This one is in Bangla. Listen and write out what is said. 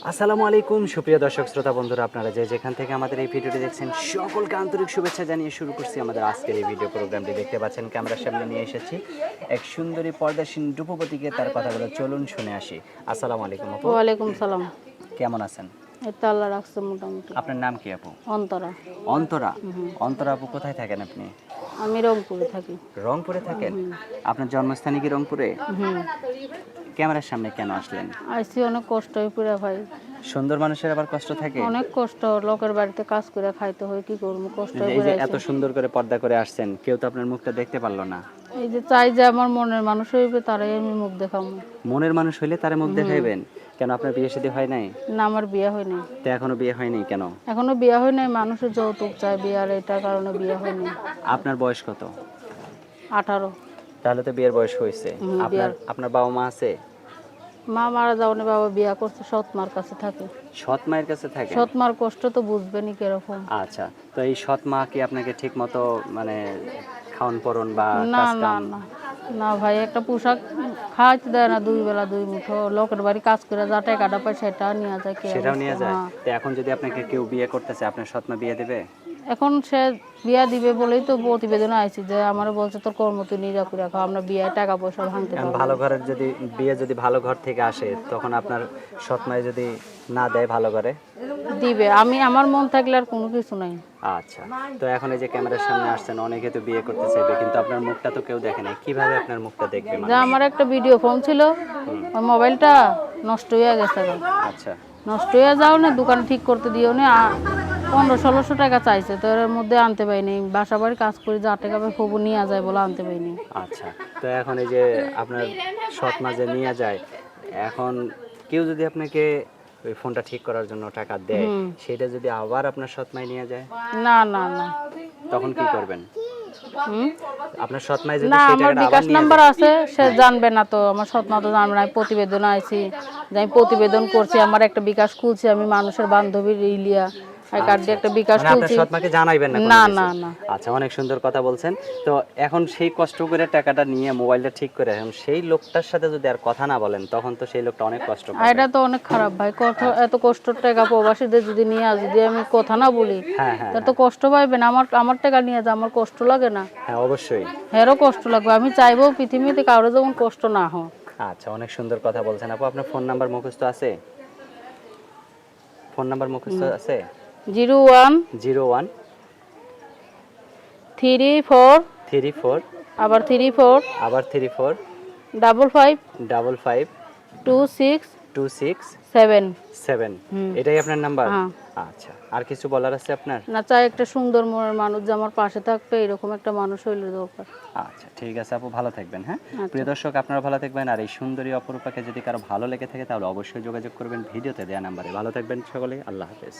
আসসালামু আলাইকুম সুপ্রিয় দর্শক শ্রোতা বন্ধুরা, আপনারা যে যেখান থেকে আমাদের এই ভিডিওটি দেখছেন সকলকে আন্তরিক শুভেচ্ছা জানিয়ে শুরু করছি আমাদের আজকের এই ভিডিও প্রোগ্রামটি। দেখতে পাচ্ছেন ক্যামেরার সামনে নিয়ে এসেছি এক সুন্দরী পর্দাসীন রূপবতীকে, তার কথাগুলো চলুন শুনে আসি। আসসালামু আলাইকুম আপু, ওয়ালাইকুম সালাম। কেমন আছেন? এই তো আল্লাহ রাখছে মোটামুটি। আপনার নাম কি আপু? অন্তরা। অন্তরা। অন্তরা আপু, কোথায় থাকেন আপনি? আমি রংপুরে থাকি। রংপুরে থাকেন? আপনার জন্মস্থানই কি রংপুরে? হুম। ক্যামেরার সামনে কেন আসলেন? আইসি অনেক কষ্ট হয়ে পড়ে ভাই, সুন্দর মানুষের আবার কষ্ট থাকে? অনেক কষ্ট। লোকের বাড়িতে কাজ করে খাইতে হয়, কি করবো, কষ্ট হয়ে এই পড়ে যে আইছি। এত সুন্দর করে পর্দা করে আসছেন, কেউ তো আপনার মুখটা দেখতে পারলো না। এই যে চাই যে আমার মনের মানুষ হইবে, তারাই আমি মুখ দেখাবো। মনের মানুষ হইলে তারে মুখ দেখাইবেন? কেন আপনার বিয়ে শাদী হয় নাই? না, আমার বিয়ে হয় নাই। তো এখনো বিয়ে হয়নি কেন? এখনো বিয়ে হয় নাই, মানুষের যৌতুক চায় বিয়ার, এটার কারণে বিয়ে হয়নি। আপনার বয়স কত? 18। তাহলে তো বিয়ের বয়স হয়েছে। আপনার আপনার বাবা মা আছে? মা মারা যাওয়ানে বাবা বিয়া করছে, সৎ মার কাছে থাকে। সৎ মায়ের কাছে থাকে? সৎ মার কষ্ট তো বুঝবেনি কিরকম। আচ্ছা, তো এই সৎ মা কি আপনাকে ঠিক মতো মানে খাওয়ান পরন বা না কাজ না কাম? না না ভাই, একটা পোশাক খাওয়াইতে দেয় না, 2 বেলা 2 মুঠো। লোকের বাড়ি কাজ করে যা টাকাটা পায় সেটা নিয়ে যায়। কে সেটাও নিয়ে যায়? হ্যাঁ। তো এখন যদি আপনাকে কেউ বিয়ে করতেছে, আপনার সৎ মা বিয়ে দেবে? এখন সে বিয়া দিবে বলেই তো প্রতিবেদন আইছি যে আমার বলছে তোর কর্ম তুই নিজা করে রাখো, আমরা বিয়ে টাকা পয়সা ভাঙতে এখন পারবো ভালো না। ঘরের যদি বিয়ে যদি ভালো ঘর থেকে আসে, তখন আপনার সৎ মায়ে যদি না দেয় ভালো ঘরে? দিবে, আমি আমার মন থাকলে আর কোনো কিছু নাই। আচ্ছা, তো এখন এই যে ক্যামেরার সামনে আসছেন, অনেকে তো বিয়ে করতে চাইবে, কিন্তু আপনার মুখটা তো কেউ দেখে নাই, কিভাবে আপনার মুখটা দেখবে যে মানুষ? আমার একটা ভিডিও ফোন ছিল, ওই মোবাইলটা নষ্ট হয়ে গেছে গো। আচ্ছা, নষ্ট হয়ে যাও না, দোকান ঠিক করতে দিও না। 1500-1600 টাকা চাইছে, তো এর মধ্যে আনতে পারিনি। বাসা বাড়ি কাজ করি, যা টাকা পাই খবর নিয়ে যায় বলে আনতে পারিনি। আচ্ছা, তো এখন এই যে আপনার সৎ মা যে নিয়ে যায়, এখন কেউ যদি আপনাকে ওই ফোনটা ঠিক করার জন্য টাকা দেয়, সেটা যদি আবার আপনার সৎ মাই নিয়ে যায়, না না না। তখন কি করবেন? হুম? আপনার সৎ মাই যদি না, সেই আমার টাকাটা আবার বিকাশ নিয়ে নাম্বার যায়? আছে, সে জানবে না তো, আমার সৎ মা তো জানবে না। আমি প্রতিবেদন আইছি যে আমি প্রতিবেদন করছি, আমার একটা বিকাশ খুলছি, আমি মানুষের বান্ধবীর ইলিয়া আই কার্ড দিয়ে একটা বিকাশ মানে আপনার খুলছি। সৎ মাকে জানাইবেন না কোনো না কিছু? না না। আচ্ছা, অনেক সুন্দর কথা বলছেন। তো এখন সেই কষ্ট করে টাকাটা নিয়ে মোবাইলটা ঠিক করে এখন সেই লোকটার সাথে যদি আর কথা না বলেন, তখন তো সেই লোকটা অনেক কষ্ট আর পাবে। এটা তো অনেক খারাপ ভাই, এত কষ্টর টাকা প্রবাসীদের যদি নিয়ে যদি আমি কথা না বলি, হ্যাঁ হ্যাঁ তার তো কষ্ট পাইবে না। আমার আমার টাকা নিয়ে যা, আমার কষ্ট লাগে না? হ্যাঁ, অবশ্যই। হেরও কষ্ট লাগবে। আমি চাইবো পৃথিবীতে কারো যেমন কষ্ট না হয়। আচ্ছা, অনেক সুন্দর কথা বলছেন আপু। আপনার ফোন নাম্বার মুখস্থ আছে? ফোন নাম্বার মুখস্থ আছে? 01 01 34 34 আবার 34 আবার 34 55 55 26 26 7। 7। এটাই আপনার নাম্বার? হ্যাঁ। আচ্ছা, আর কিছু বলার আছে আপনার? না, চাই একটা সুন্দর মনের মানুষ যে আমার পাশে থাকবে, এরকম একটা মানুষ হইলে দরকার। আচ্ছা, ঠিক আছে আপু, ভালো থাকবেন। হ্যাঁ, আচ্ছা। প্রিয় দর্শক, আপনারা ভালো থাকবেন। আর এই সুন্দরী অপরূপাকে যদি কারো ভালো লেগে থাকে, তাহলে অবশ্যই যোগাযোগ করবেন ভিডিওতে দেওয়া নাম্বারে। ভালো থাকবেন সকলে, আল্লাহ হাফেজ।